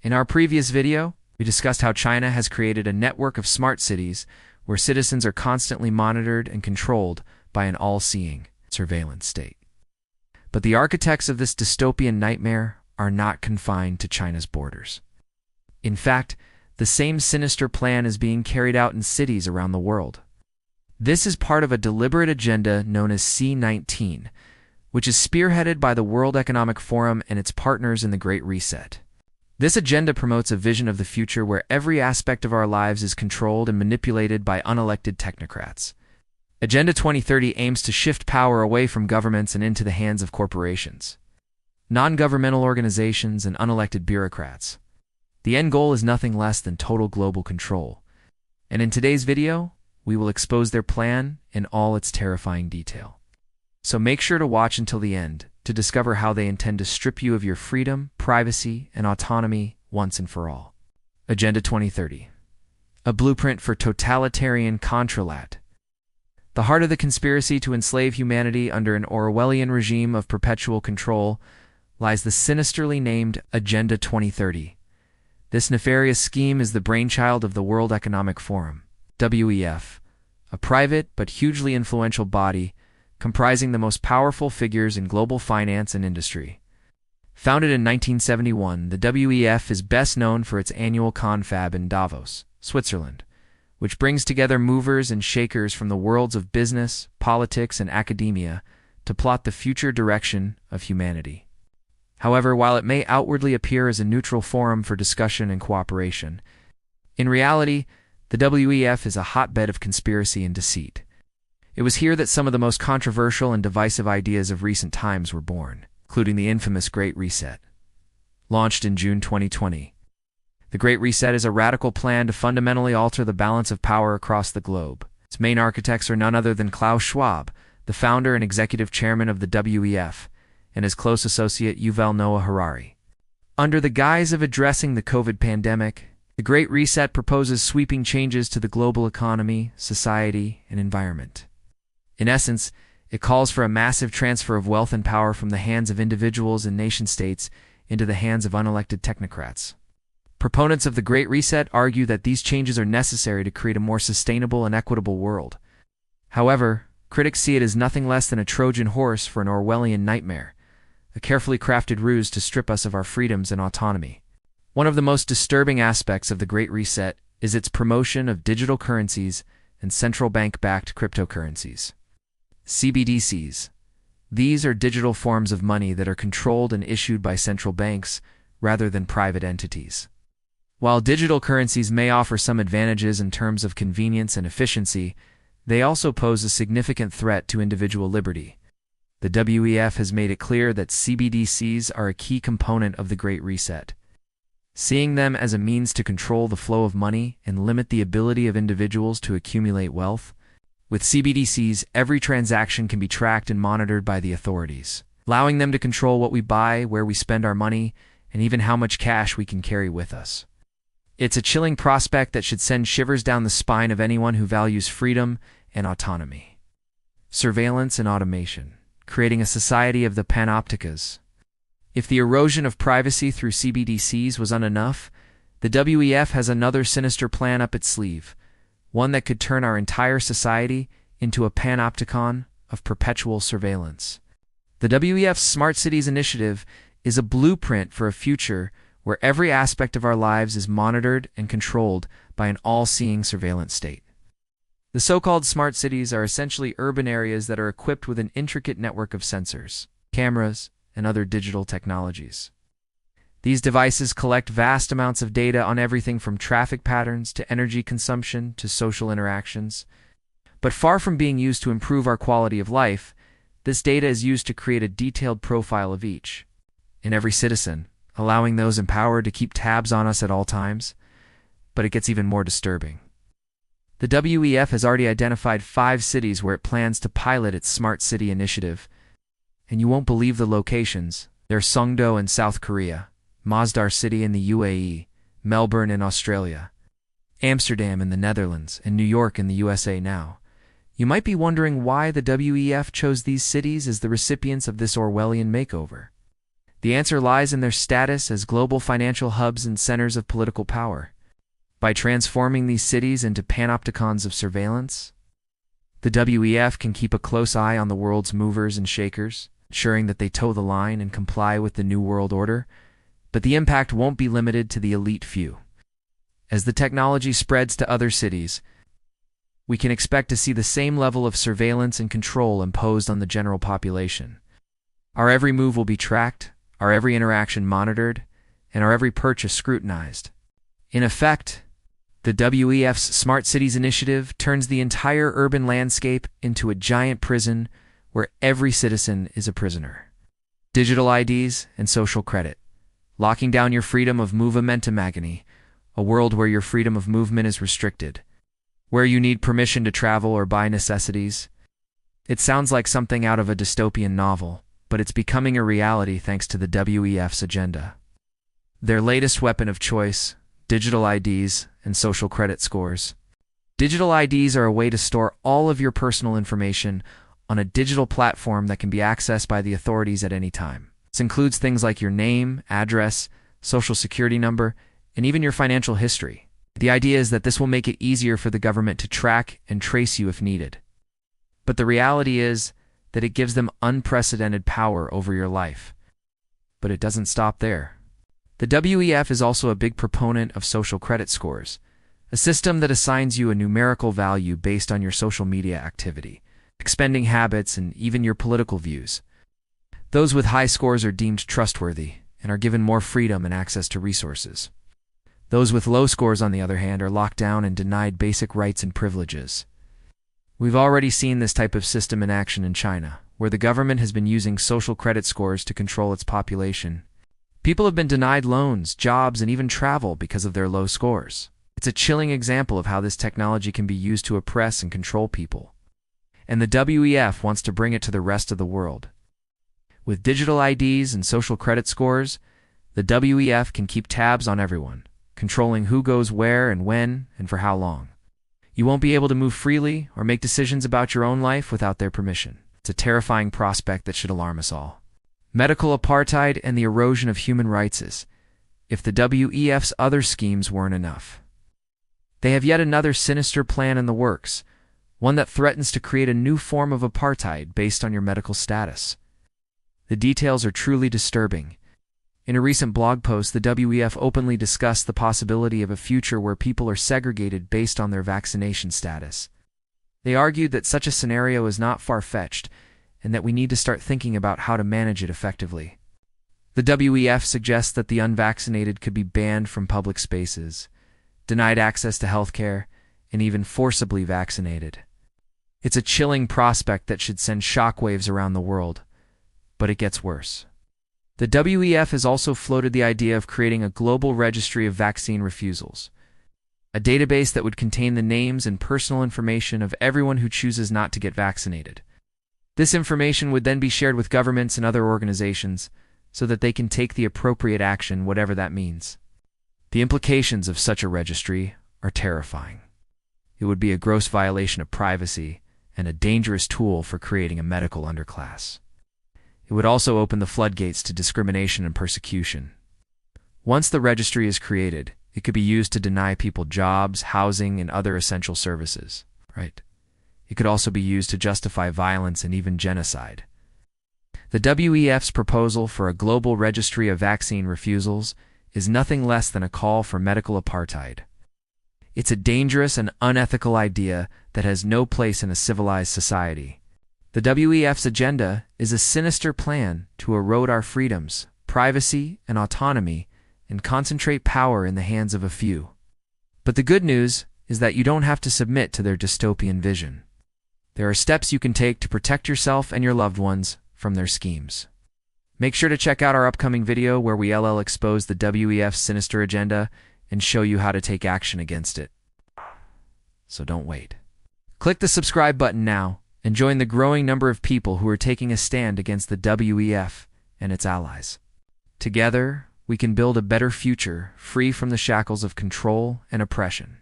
In our previous video, we discussed how China has created a network of smart cities where citizens are constantly monitored and controlled by an all-seeing surveillance state. But the architects of this dystopian nightmare are not confined to China's borders. In fact, the same sinister plan is being carried out in cities around the world. This is part of a deliberate agenda known as C-19, which is spearheaded by the World Economic Forum and its partners in the Great Reset. This agenda promotes a vision of the future where every aspect of our lives is controlled and manipulated by unelected technocrats. Agenda 2030 aims to shift power away from governments and into the hands of corporations, non-governmental organizations, and unelected bureaucrats. The end goal is nothing less than total global control. And in today's video, we will expose their plan in all its terrifying detail. So make sure to watch until the end to discover how they intend to strip you of your freedom, privacy, and autonomy once and for all. Agenda 2030. A blueprint for totalitarian controlat. The heart of the conspiracy to enslave humanity under an Orwellian regime of perpetual control lies the sinisterly named Agenda 2030. This nefarious scheme is the brainchild of the World Economic Forum, WEF, a private but hugely influential body comprising the most powerful figures in global finance and industry. Founded in 1971, the WEF is best known for its annual confab in Davos, Switzerland, which brings together movers and shakers from the worlds of business, politics, and academia to plot the future direction of humanity. However, while it may outwardly appear as a neutral forum for discussion and cooperation, in reality, the WEF is a hotbed of conspiracy and deceit. It was here that some of the most controversial and divisive ideas of recent times were born, including the infamous Great Reset. Launched in June 2020, the Great Reset is a radical plan to fundamentally alter the balance of power across the globe. Its main architects are none other than Klaus Schwab, the founder and executive chairman of the WEF, and his close associate Yuval Noah Harari. Under the guise of addressing the COVID pandemic, the Great Reset proposes sweeping changes to the global economy, society, and environment. In essence, it calls for a massive transfer of wealth and power from the hands of individuals and nation-states into the hands of unelected technocrats. Proponents of the Great Reset argue that these changes are necessary to create a more sustainable and equitable world. However, critics see it as nothing less than a Trojan horse for an Orwellian nightmare, a carefully crafted ruse to strip us of our freedoms and autonomy. One of the most disturbing aspects of the Great Reset is its promotion of digital currencies and central bank-backed cryptocurrencies. CBDCs. These are digital forms of money that are controlled and issued by central banks rather than private entities. While digital currencies may offer some advantages in terms of convenience and efficiency, they also pose a significant threat to individual liberty. The WEF has made it clear that CBDCs are a key component of the Great Reset, seeing them as a means to control the flow of money and limit the ability of individuals to accumulate wealth. With CBDCs, every transaction can be tracked and monitored by the authorities, allowing them to control what we buy, where we spend our money, and even how much cash we can carry with us. It's a chilling prospect that should send shivers down the spine of anyone who values freedom and autonomy. Surveillance and automation, creating a society of the panopticas. If the erosion of privacy through CBDCs was enough, the WEF has another sinister plan up its sleeve, one that could turn our entire society into a panopticon of perpetual surveillance. The WEF's Smart Cities initiative is a blueprint for a future where every aspect of our lives is monitored and controlled by an all-seeing surveillance state. The so-called smart cities are essentially urban areas that are equipped with an intricate network of sensors, cameras, and other digital technologies. These devices collect vast amounts of data on everything from traffic patterns to energy consumption to social interactions. But far from being used to improve our quality of life, this data is used to create a detailed profile of each and every citizen, allowing those empowered to keep tabs on us at all times. But it gets even more disturbing. The WEF has already identified 5 cities where it plans to pilot its Smart City initiative. And you won't believe the locations. They're Songdo in South Korea, Masdar City in the UAE, Melbourne in Australia, Amsterdam in the Netherlands, and New York in the USA now. You might be wondering why the WEF chose these cities as the recipients of this Orwellian makeover. The answer lies in their status as global financial hubs and centers of political power. By transforming these cities into panopticons of surveillance, the WEF can keep a close eye on the world's movers and shakers, ensuring that they toe the line and comply with the New World Order. But the impact won't be limited to the elite few. As the technology spreads to other cities, we can expect to see the same level of surveillance and control imposed on the general population. Our every move will be tracked, our every interaction monitored, and our every purchase scrutinized. In effect, the WEF's Smart Cities initiative turns the entire urban landscape into a giant prison where every citizen is a prisoner. Digital IDs and social credit, locking down your freedom of movimentum agony, a world where your freedom of movement is restricted, where you need permission to travel or buy necessities. It sounds like something out of a dystopian novel, but it's becoming a reality thanks to the WEF's agenda. Their latest weapon of choice, digital IDs and social credit scores. Digital IDs are a way to store all of your personal information on a digital platform that can be accessed by the authorities at any time. This includes things like your name, address, social security number, and even your financial history. The idea is that this will make it easier for the government to track and trace you if needed. But the reality is that it gives them unprecedented power over your life. But it doesn't stop there. The WEF is also a big proponent of social credit scores, a system that assigns you a numerical value based on your social media activity, spending habits, and even your political views. Those with high scores are deemed trustworthy and are given more freedom and access to resources. Those with low scores, on the other hand, are locked down and denied basic rights and privileges. We've already seen this type of system in action in China, where the government has been using social credit scores to control its population. People have been denied loans, jobs, and even travel because of their low scores. It's a chilling example of how this technology can be used to oppress and control people. And the WEF wants to bring it to the rest of the world. With digital IDs and social credit scores, the WEF can keep tabs on everyone, controlling who goes where and when and for how long. You won't be able to move freely or make decisions about your own life without their permission. It's a terrifying prospect that should alarm us all. Medical apartheid and the erosion of human rights is, if the WEF's other schemes weren't enough. They have yet another sinister plan in the works, one that threatens to create a new form of apartheid based on your medical status. The details are truly disturbing. In a recent blog post, the WEF openly discussed the possibility of a future where people are segregated based on their vaccination status. They argued that such a scenario is not far-fetched, and that we need to start thinking about how to manage it effectively. The WEF suggests that the unvaccinated could be banned from public spaces, denied access to healthcare, and even forcibly vaccinated. It's a chilling prospect that should send shockwaves around the world, but it gets worse. The WEF has also floated the idea of creating a global registry of vaccine refusals, a database that would contain the names and personal information of everyone who chooses not to get vaccinated. This information would then be shared with governments and other organizations so that they can take the appropriate action, whatever that means. The implications of such a registry are terrifying. It would be a gross violation of privacy and a dangerous tool for creating a medical underclass. It would also open the floodgates to discrimination and persecution. Once the registry is created, it could be used to deny people jobs, housing, and other essential services. Right? It could also be used to justify violence and even genocide. The WEF's proposal for a global registry of vaccine refusals is nothing less than a call for medical apartheid. It's a dangerous and unethical idea that has no place in a civilized society. The WEF's agenda is a sinister plan to erode our freedoms, privacy, and autonomy, and concentrate power in the hands of a few. But the good news is that you don't have to submit to their dystopian vision. There are steps you can take to protect yourself and your loved ones from their schemes. Make sure to check out our upcoming video where we expose the WEF's sinister agenda and show you how to take action against it. So don't wait. Click the subscribe button now and join the growing number of people who are taking a stand against the WEF and its allies. Together, we can build a better future free from the shackles of control and oppression.